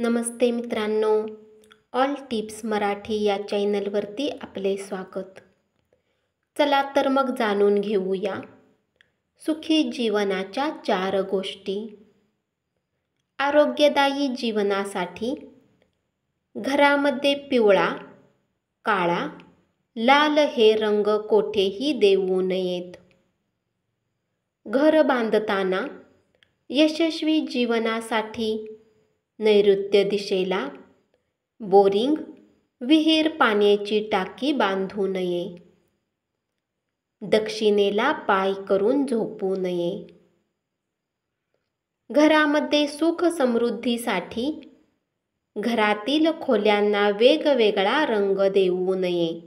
नमस्ते मित्रांनो, all tips Marathi या चॅनलवरती आपले स्वागत. चला तर मग जाणून घेऊया सुखी जीवनाच्या 4 गोष्टी. आरोग्यदायी जीवनासाठी घरामध्ये पिवळा, काळा, लाल हे रंग कोठेही देऊ नयेत. घर बांधताना यशस्वी जीवनासाठी नैऋत्य दिशेला बोरिंग, विहीर, पाण्याची टाकी बांधू नये. दक्षिणेला पाय करून झोपू नये. घरामध्ये सुख समृद्धीसाठी घरातील खोल्यांना वेगवेगळा रंग देऊ नये.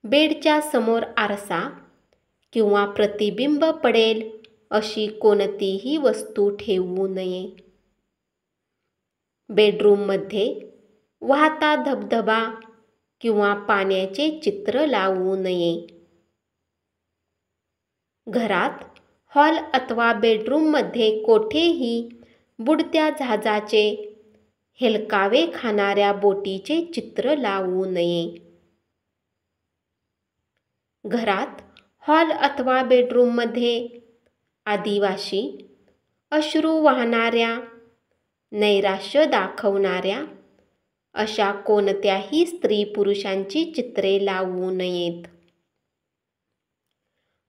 बेडच्या समोर आरसा किंवा प्रतिबिंब पडेल अशी कोणतीही वस्तू ठेवू नये. बेडरूममध्ये वाहता धबधबा किंवा पाण्याचे चित्र लावू नये. घरात हॉल अथवा बेडरूममध्ये कोठेही बुडत्या जहाजाचे, हेलकावे खाणाऱ्या बोटीचे चित्र लावू नये. घरात हॉल अथवा बेडरूममध्ये आदिवासी, अश्रू वाहणाऱ्या, नैराश्य दाखवणाऱ्या अशा कोणत्याही स्त्री पुरुषांची चित्रे लावू नयेत.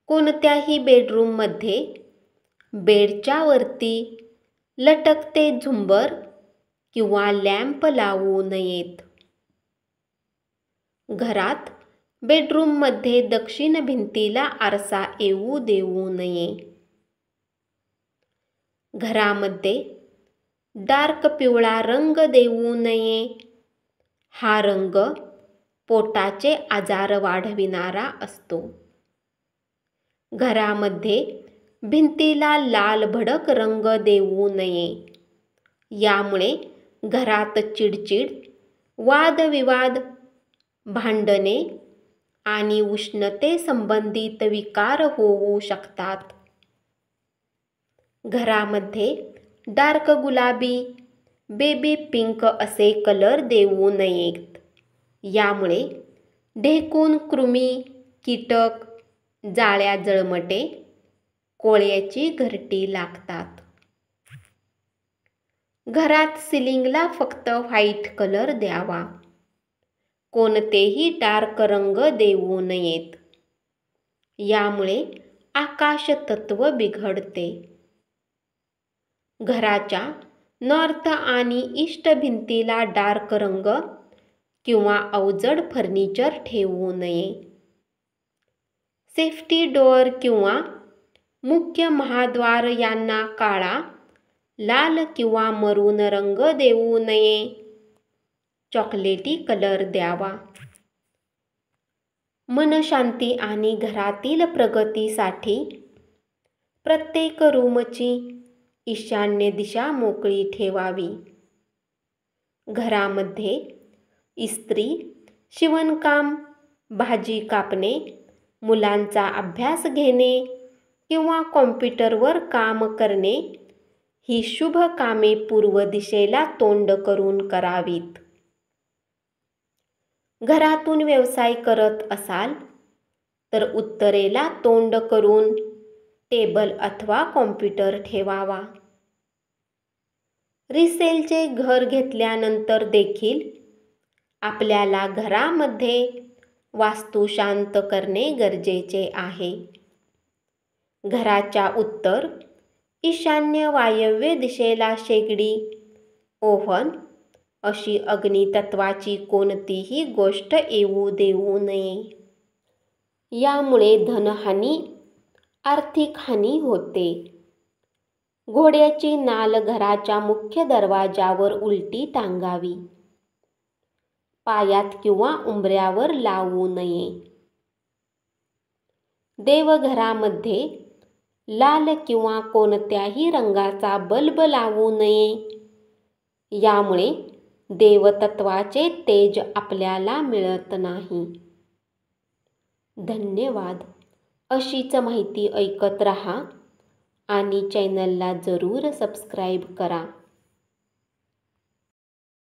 कोणत्याही बेडरूममध्ये बेडच्या वरती लटकते झुंबर किंवा लॅम्प लावू नयेत. घरात बेडरूममध्ये दक्षिण भिंतीला आरसा येऊ देऊ नये. घरामध्ये डार्क पिवळा रंग देऊ नये. हा रंग पोटाचे आजार वाढविणारा असतो. घरामध्ये भिंतीला लाल भडक रंग देऊ नये. यामुळे घरात चिडचिड, वादविवाद, भांडणे आणि उष्णते संबंधित विकार होऊ शकतात. घरामध्ये डार्क गुलाबी, बेबी पिंक असे कलर देऊ नयेत. यामुळे ढेकूण, कृमी, कीटक, जाळ्या जळमटे, कोळ्याची घरटी लागतात. घरात सिलिंगला फक्त व्हाईट कलर द्यावा. कोणतेही डार्क रंग देऊ नयेत. यामुळे आकाश तत्व बिघडते. घराच्या नॉर्थ आणि ईस्ट भिंतीला डार्क रंग किंवा अवजड फर्निचर ठेवू नये. सेफ्टी डोअर किंवा मुख्य महाद्वार यांना काळा, लाल किंवा मरून रंग देऊ नये. चॉकलेटी कलर द्यावा. मनशांती आणि घरातील प्रगतीसाठी प्रत्येक रूमची ईशान्य दिशा मोकळी ठेवावी. घरामध्ये इस्त्री, शिवणकाम, भाजी कापणे, मुलांचा अभ्यास घेणे किंवा कॉम्प्युटरवर काम करणे ही शुभ कामे पूर्व दिशेला तोंड करून करावीत. घरातून व्यवसाय करत असाल तर उत्तरेला तोंड करून टेबल अथवा कॉम्प्युटर ठेवावा. रिसेलचे घर घेतल्यानंतर देखील आपल्याला घरामध्ये वास्तू शांत करणे गरजेचे आहे. घराच्या उत्तर, ईशान्य, वायव्य दिशेला शेगडी, ओव्हन अशी अग्नितत्वाची कोणतीही गोष्ट येऊ देऊ नये. यामुळे धनहानी, आर्थिक हानी होते. घोड्याची नाल घराच्या मुख्य दरवाजावर उलटी टांगावी. पायात किंवा उंबऱ्यावर लावू नये. देवघरामध्ये लाल किंवा कोणत्याही रंगाचा बल्ब लावू नये. यामुळे देवतत्वाचे तेज आपल्याला मिळत नाही. धन्यवाद. अशीच माहिती ऐकत रहा आणि चॅनलला जरूर सबस्क्राईब करा.